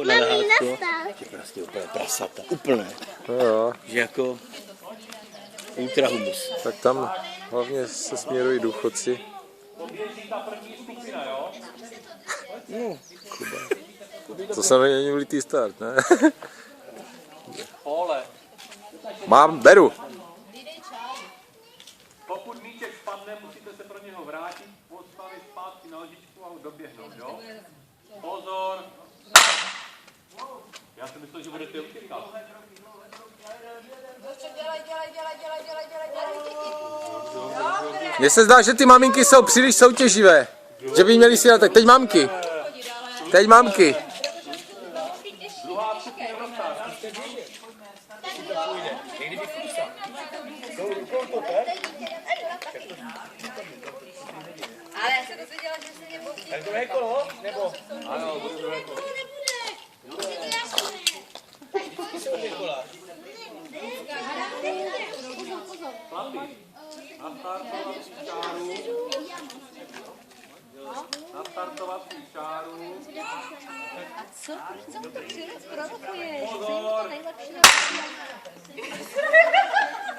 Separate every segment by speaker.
Speaker 1: Na lehátko, že prostě úplně prasata, úplné.
Speaker 2: No jo.
Speaker 1: Že jako ultra humus.
Speaker 2: Tak tam hlavně se směrují důchodci.
Speaker 1: No,
Speaker 2: To samé není ulitý start, ne? Mám, beru.
Speaker 3: Pokud míček spadne, musíte se pro něho vrátit, postavit zpátky na lžičku a ho doběhnout, jo? Pozor! Já si myslím, že budete utíkat.
Speaker 2: Mně se zdá, že ty maminky jsou příliš soutěživé. Že by měli si tak. Teď mamky. Teď mamky.
Speaker 4: Ale já se dozvěděla, že se mě bojí.
Speaker 3: Tak druhé kolo? Nebo? Ano, bude druhé kolo. Nastartovací čáru.
Speaker 4: Co to provokuješ?
Speaker 3: Pozor!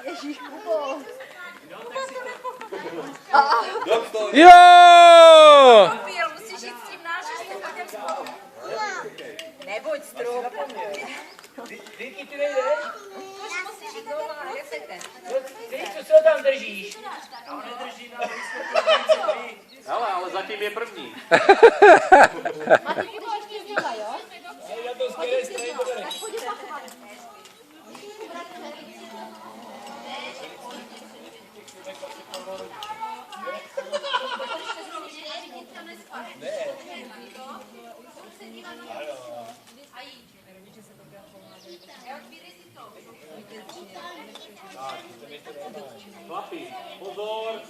Speaker 4: Ježíš, Kubo.
Speaker 2: Jo!
Speaker 4: Pil, musíš jít s tím nářeštem, takhle spolu. Nebuď strup.
Speaker 5: Díky, ty nejdeš?
Speaker 4: Už musíš jít doma, jak se jde?
Speaker 5: Co tam držíš? A on nedrží na
Speaker 3: Hele, ale zatím je první.
Speaker 4: Mati, budeš ještě zděla, jo?
Speaker 5: Já to skvělé straně podali.
Speaker 4: Tak pojď opakovat.
Speaker 3: Chlapi, pozor!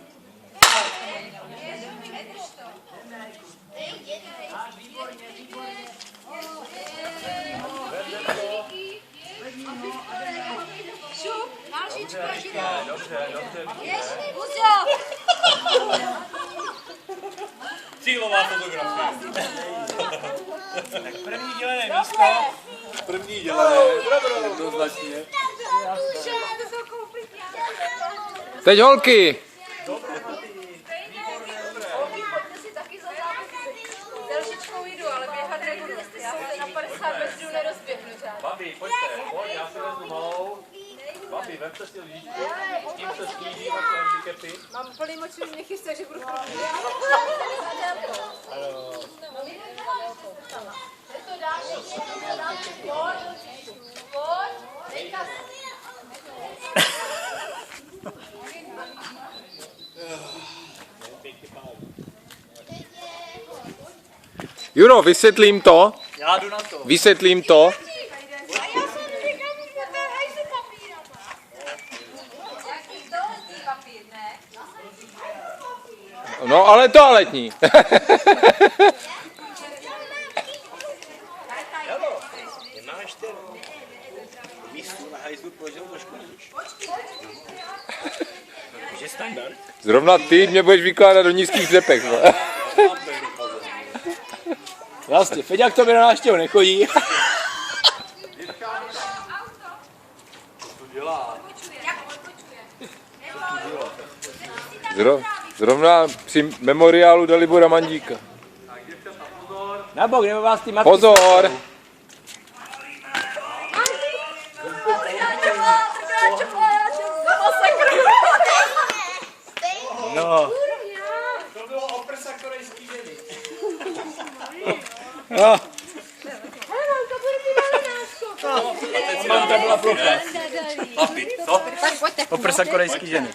Speaker 4: Šup, nážičku a židou.
Speaker 3: Dobře, dobře.
Speaker 4: Uzo!
Speaker 3: Cílová fotografie.
Speaker 5: Tak první dělené místo.
Speaker 3: První dělané, jednoznačně.
Speaker 4: To jsou koupitě.
Speaker 2: Teď holky.
Speaker 4: Pojďte si taky za zápisy. Delšičkou jdu, ale běhat nebudu. Já se na 50 metrů nerozběhnu žádný.
Speaker 3: Babi, pojďte, pojď, já si vezmu malou. Babi, vemte si lžičku, s tím se sníží vaše handicapy.
Speaker 4: Mám plný močový nechystě, že budu první.
Speaker 2: Juro, vysvětlím to.
Speaker 5: Já jdu na to.
Speaker 2: Vysvětlím to.
Speaker 4: Jaký toaletní papír, ne?
Speaker 2: No, ale toaletní.
Speaker 1: Nemáš ten místo na hajzlu položil do školy už. Je standard.
Speaker 2: Zrovna ty mě budeš vykládat do nízkých řepek.
Speaker 1: Vlastně, Feďák to na návštěvu nechodí.
Speaker 2: Zrovna při memoriálu Dalibora Mandíka.
Speaker 1: Na bok, nebo vás ty matky...
Speaker 2: Pozor!
Speaker 1: No.
Speaker 5: To bylo o prsa korejský ženy.
Speaker 1: No.
Speaker 5: Mám to byla plocha.
Speaker 3: Chlapi, co?
Speaker 1: O prsa korejský ženy.